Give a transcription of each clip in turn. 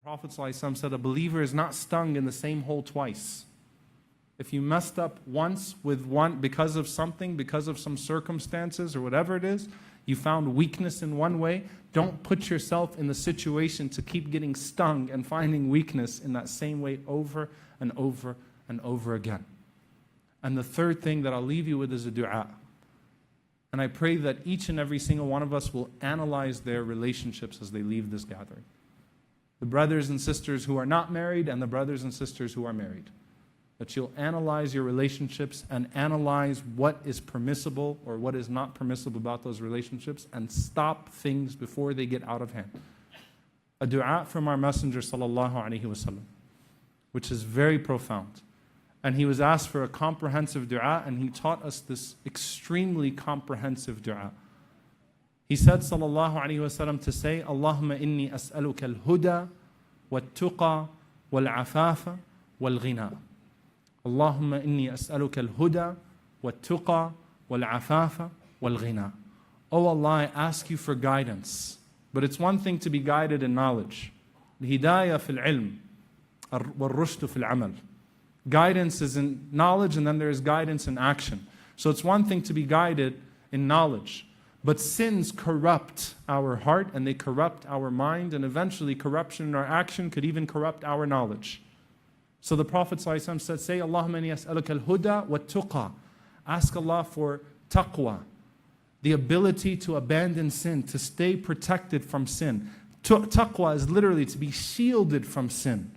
Prophet ﷺ said, a believer is not stung in the same hole twice. If you messed up once with one because of something, because of some circumstances or whatever it is, you found weakness in one way, don't put yourself in the situation to keep getting stung and finding weakness in that same way over and over and over again. And the third thing that I'll leave you with is a dua. And I pray that each and every single one of us will analyze their relationships as they leave this gathering. The brothers and sisters who are not married and the brothers and sisters who are married. That you'll analyze your relationships and analyze what is permissible or what is not permissible about those relationships and stop things before they get out of hand. A dua from our Messenger sallallahu alaihi wasallam, which is very profound. And he was asked for a comprehensive dua, and he taught us this extremely comprehensive dua. He said sallallahu alaihi wasallam to say, Allahumma inni as'aluka al-huda wal-tuqa wal-afafa wal-ghina. Allahumma inni as'aluka al-huda wal-tuqa wal-afafa wal-ghina. Oh Allah, I ask you for guidance. But it's one thing to be guided in knowledge. Hidayah fil ilm, wal-rushdu fil amal. Guidance is in knowledge, and then there is guidance in action. So it's one thing to be guided in knowledge. But sins corrupt our heart, and they corrupt our mind, and eventually corruption in our action could even corrupt our knowledge. So the Prophet ﷺ said, say, Allahumma inni as'aluka al-huda wa tuqa. Ask Allah for taqwa, the ability to abandon sin, to stay protected from sin. Taqwa is literally to be shielded from sin.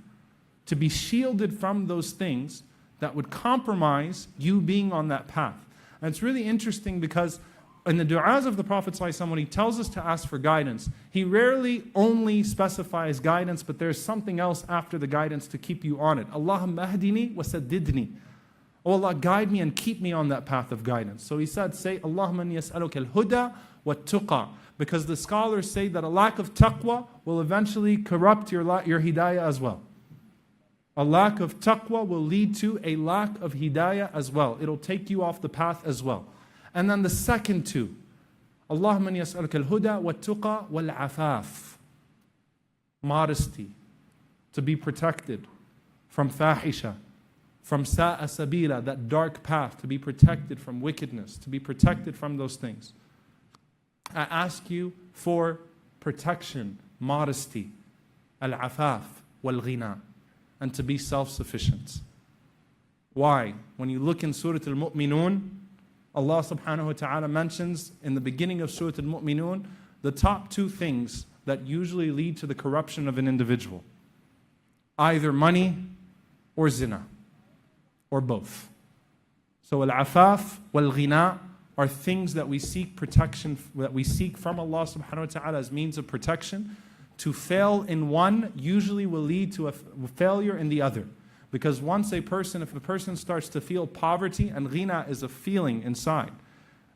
To be shielded from those things that would compromise you being on that path. And it's really interesting because in the du'as of the Prophet ﷺ, when he tells us to ask for guidance, he rarely only specifies guidance, but there's something else after the guidance to keep you on it. Allahumma ahdini wa saddidni. Oh Allah, guide me and keep me on that path of guidance. So he said, say, Allahumma inni as'aluka al-huda wa tuqa. Because the scholars say that a lack of taqwa will eventually corrupt your hidayah as well. A lack of taqwa will lead to a lack of hidayah as well. It'll take you off the path as well. And then the second two, Allahumma inni as'aluka al-huda wa tuqa wal afaf. Modesty, to be protected from fahisha, from sa'a sabila, that dark path, to be protected from wickedness, to be protected from those things. I ask you for protection, modesty, al-afaf wal-ghina, and to be self-sufficient. Why? When you look in Surah Al-Mu'minun, Allah subhanahu wa ta'ala mentions in the beginning of Surah Al-Mu'minun the top two things that usually lead to the corruption of an individual. Either money or zina, or both. So al-afaf wal-ghina are things that we seek protection, that we seek from Allah subhanahu wa ta'ala as means of protection. To fail in one usually will lead to a failure in the other. Because once if a person starts to feel poverty, and ghina is a feeling inside,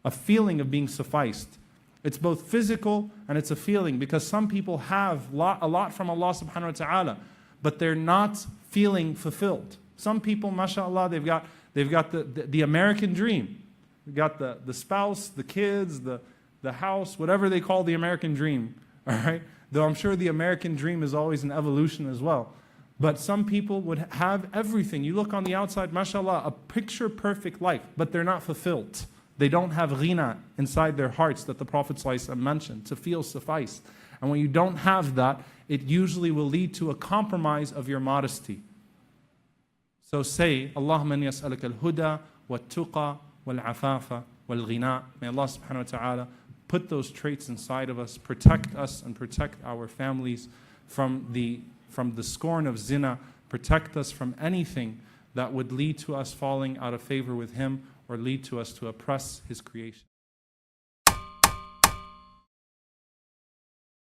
a feeling of being sufficed. It's both physical and it's a feeling, because some people have a lot from Allah subhanahu wa ta'ala, but they're not feeling fulfilled. Some people, mashallah, they've got the American dream. They've got the spouse, the kids, the house, whatever they call the American dream, all right? Though I'm sure the American dream is always an evolution as well. But some people would have everything. You look on the outside, mashallah, a picture-perfect life, but they're not fulfilled. They don't have ghina inside their hearts that the Prophet ﷺ mentioned, to feel sufficed. And when you don't have that, it usually will lead to a compromise of your modesty. So say, Allahumma inni as'aluka al-huda wa-tuqa wal-afafa wal-ghina. May Allah subhanahu wa ta'ala put those traits inside of us, protect us and protect our families from the scorn of zina, protect us from anything that would lead to us falling out of favor with Him or lead to us to oppress His creation.